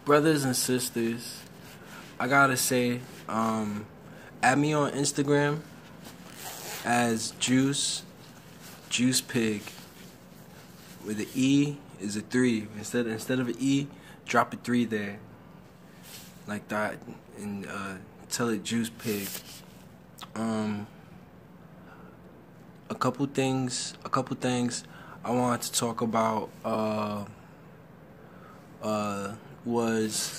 Brothers and sisters, I gotta say, add me on Instagram as Juice Pig. With the E is a 3. Instead of an E, drop a 3 there, like that, and tell it Juice Pig. A couple things I wanted to talk about. I wanted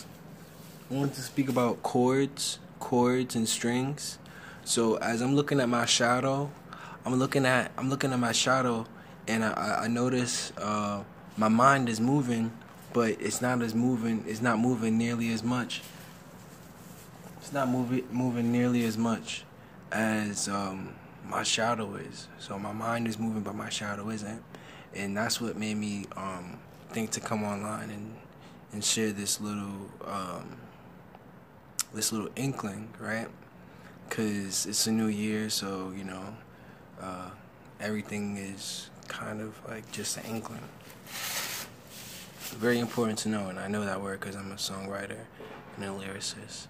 to speak about chords and strings. So as I'm looking at my shadow, I'm looking at my shadow, and I notice my mind is moving, but it's not moving nearly as much. It's not moving nearly as much as my shadow is. So my mind is moving, but my shadow isn't, and that's what made me think to come online and share this little inkling, right? Because it's a new year, so everything is kind of like just an inkling. Very important to know, and I know that word because I'm a songwriter and a lyricist.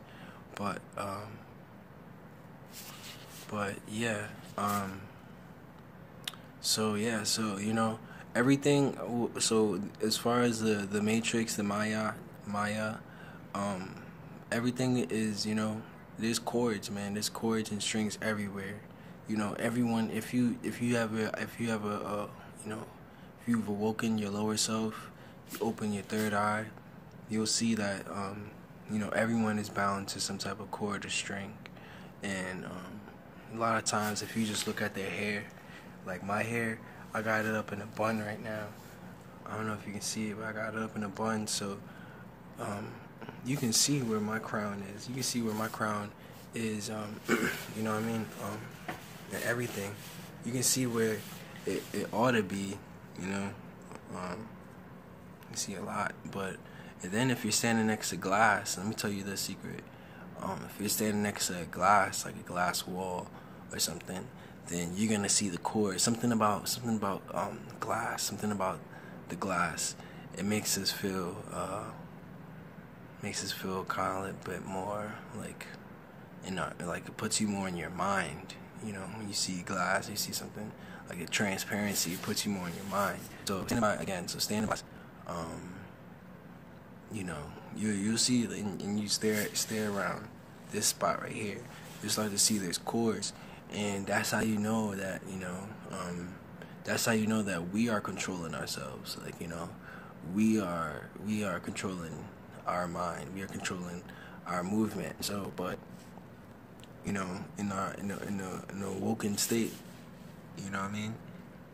But yeah. So everything. So as far as the Matrix, the Maya, everything is, there's chords, man. There's chords and strings everywhere. Everyone. If you've awoken your lower self, you open your third eye, you'll see that everyone is bound to some type of chord or string, and a lot of times if you just look at their hair, like my hair, I got it up in a bun right now. I don't know if you can see it, but I got it up in a bun, so you can see where my crown is. You can see where my crown is, you know what I mean, and everything. You can see where it ought to be, you see a lot. But and then if you're standing next to glass, let me tell you the secret. If you're standing next to a glass, like a glass wall or something, then you're gonna see the chord. Something about glass. Something about the glass. It makes us feel kind of a little bit more like, like it puts you more in your mind. When you see glass, you see something like a transparency. It puts you more in your mind. So standing by, you'll see, and you stare around this spot right here. You start to see there's chords, and that's how you know that that's how you know that we are controlling ourselves. Like we are controlling our mind. We are controlling our movement. So, but in a awoken state, you know what I mean?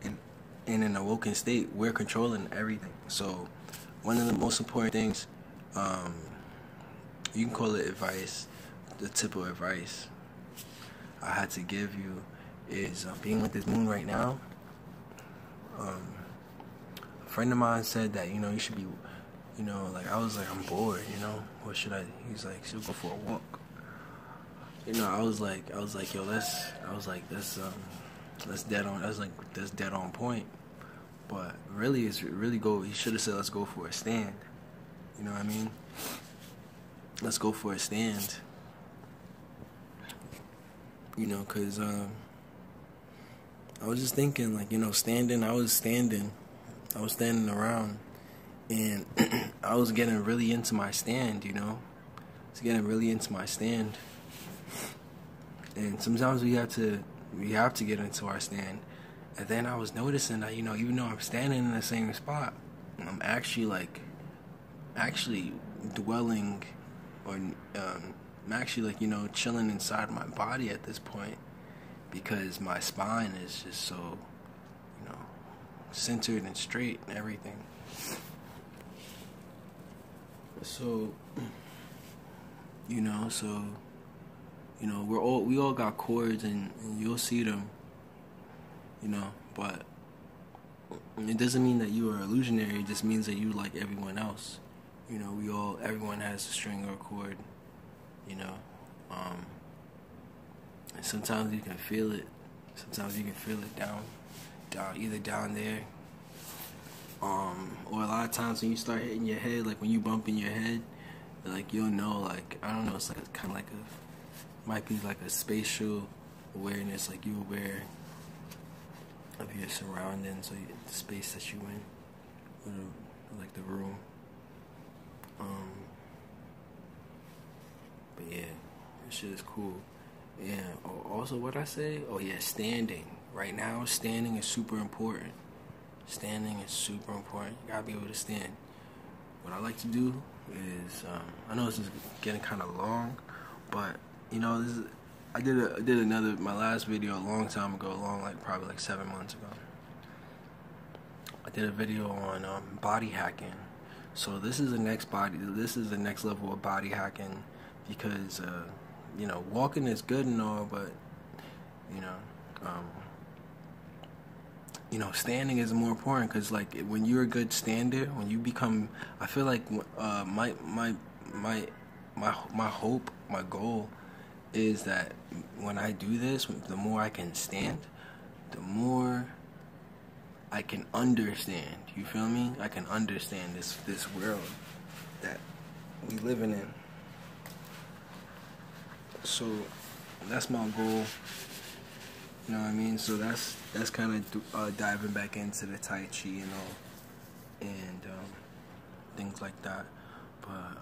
And in an awoken state, we're controlling everything. So one of the most important things, you can call it advice, the tip of advice I had to give you is being with this moon right now. A friend of mine said that, you should be, like I was like, I'm bored, what should I, he's like, should go for a walk. I was like, yo, that's dead on. That's dead on point. But really, he should have said, let's go for a stand. You know what I mean? Let's go for a stand. Cause I was just thinking, like, standing. I was standing around, and I was getting really into my stand. And sometimes we have to get into our stand. And then I was noticing that, even though I'm standing in the same spot, I'm actually dwelling, or I'm actually chilling inside my body at this point, because my spine is just so, centered and straight and everything. So, we all got chords, and you'll see them, but it doesn't mean that you are illusionary. It just means that you like everyone else. Everyone has a string or a chord, and sometimes you can feel it. Sometimes you can feel it down either down there, or a lot of times when you start hitting your head, like when you bump in your head, like you'll know, like I don't know, it's like kind of like a, might be like a spatial awareness, like you aware of your surroundings or the space that you in, or like the room. But yeah, that shit is cool. Yeah. Also, what I say? Oh yeah, standing. Right now, standing is super important. Standing is super important. You gotta be able to stand. What I like to do is, I know this is getting kind of long, but you know, this is, I did another, my last video a long time ago, probably like 7 months ago. I did a video on body hacking. So this is the next level of body hacking, because you know, walking is good and all, but you know, standing is more important, because like when you're a good stander, when you become, I feel like my hope, my goal is that when I do this, the more I can stand, the more I can understand. You feel me? I can understand this world that we living in. So that's my goal. You know what I mean? So that's kind of diving back into the Tai Chi and all, and things like that. But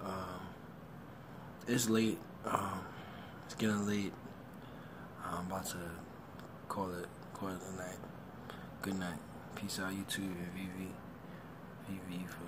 it's late. It's getting late. I'm about to call it a night. Good night. Peace out, YouTube and VV for